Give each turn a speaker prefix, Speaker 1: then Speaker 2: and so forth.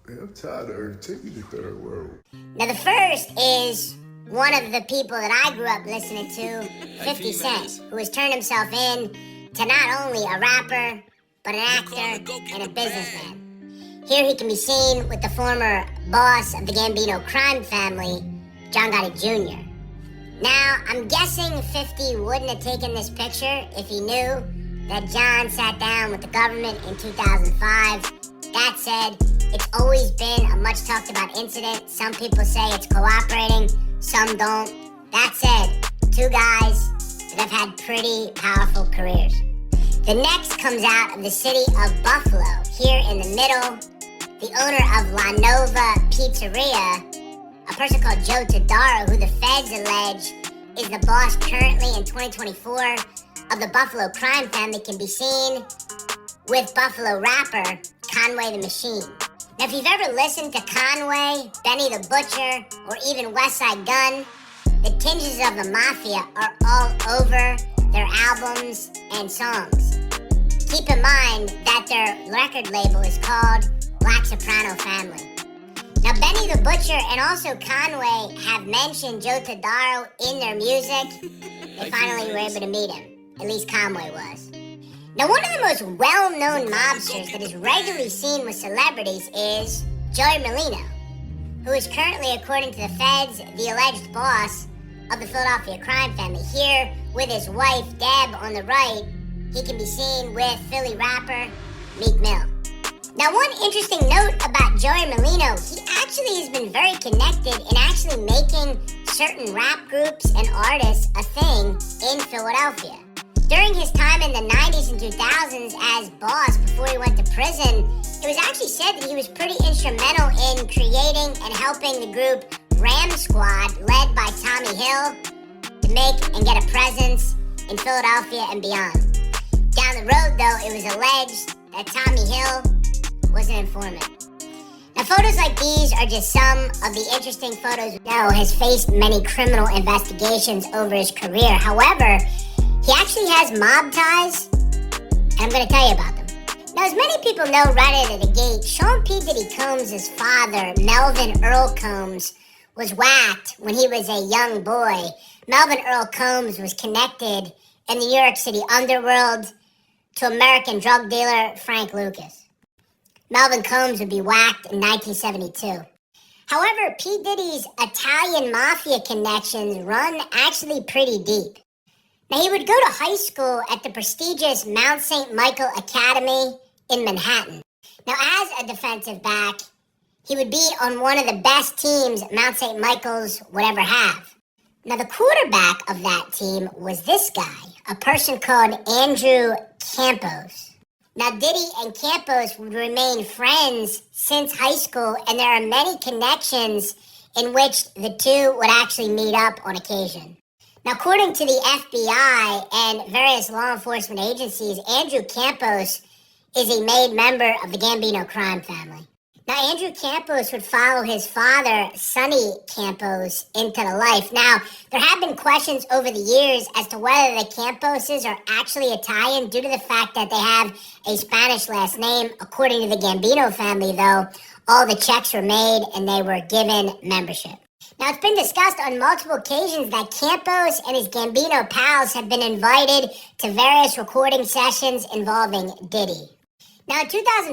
Speaker 1: Man, I'm tired of her. Take me to third world.
Speaker 2: Now the first is one of the people that I grew up listening to, 50 Cent, who has turned himself in to not only a rapper, but an actor and a businessman. Here he can be seen with the former boss of the Gambino crime family, John Gotti Jr. Now, I'm guessing 50 wouldn't have taken this picture if he knew that John sat down with the government in 2005. That said, it's always been a much talked about incident. Some people say it's cooperating, some don't. That said, two guys that have had pretty powerful careers. The next comes out of the city of Buffalo, here in the middle. The owner of La Nova Pizzeria, a person called Joe Todaro, who the feds allege is the boss currently in 2024 of the Buffalo crime family, can be seen with Buffalo rapper Conway the Machine. Now, if you've ever listened to Conway, Benny the Butcher, or even Westside Gunn, the tinges of the mafia are all over their albums and songs. Keep in mind that their record label is called Black Soprano Family. Now, Benny the Butcher and also Conway have mentioned Joe Todaro in their music. They finally were able to meet him. At least Conway was. Now, one of the most well-known mobsters that is regularly seen with celebrities is Joey Molino, who is currently, according to the feds, the alleged boss of the Philadelphia crime family. Here, with his wife, Deb, on the right, he can be seen with Philly rapper Meek Mill. Now, one interesting note about Joey Molino, he actually has been very connected in actually making certain rap groups and artists a thing in Philadelphia. During his time in the 90s and 2000s as boss before he went to prison, it was actually said that he was pretty instrumental in creating and helping the group Ram Squad, led by Tommy Hill, to make and get a presence in Philadelphia and beyond. Down the road, though, it was alleged that Tommy Hill was an informant. Now, photos like these are just some of the interesting photos. Now, has faced many criminal investigations over his career. However, he actually has mob ties, and I'm going to tell you about them. Now, as many people know right out of the gate, Sean P. Diddy Combs' father, Melvin Earl Combs, was whacked when he was a young boy. Melvin Earl Combs was connected in the New York City underworld to American drug dealer Frank Lucas. Melvin Combs would be whacked in 1972. However, P. Diddy's Italian mafia connections run actually pretty deep. Now, he would go to high school at the prestigious Mount St. Michael Academy in Manhattan. Now, as a defensive back, he would be on one of the best teams Mount St. Michael's would ever have. Now, the quarterback of that team was this guy, a person called Andrew Campos. Now, Diddy and Campos would remain friends since high school, and there are many connections in which the two would actually meet up on occasion. Now, according to the FBI and various law enforcement agencies, Andrew Campos is a made member of the Gambino crime family. Now, Andrew Campos would follow his father, Sonny Campos, into the life. Now, there have been questions over the years as to whether the Camposes are actually Italian due to the fact that they have a Spanish last name. According to the Gambino family, though, all the checks were made and they were given membership. Now, it's been discussed on multiple occasions that Campos and his Gambino pals have been invited to various recording sessions involving Diddy. Now, in 2000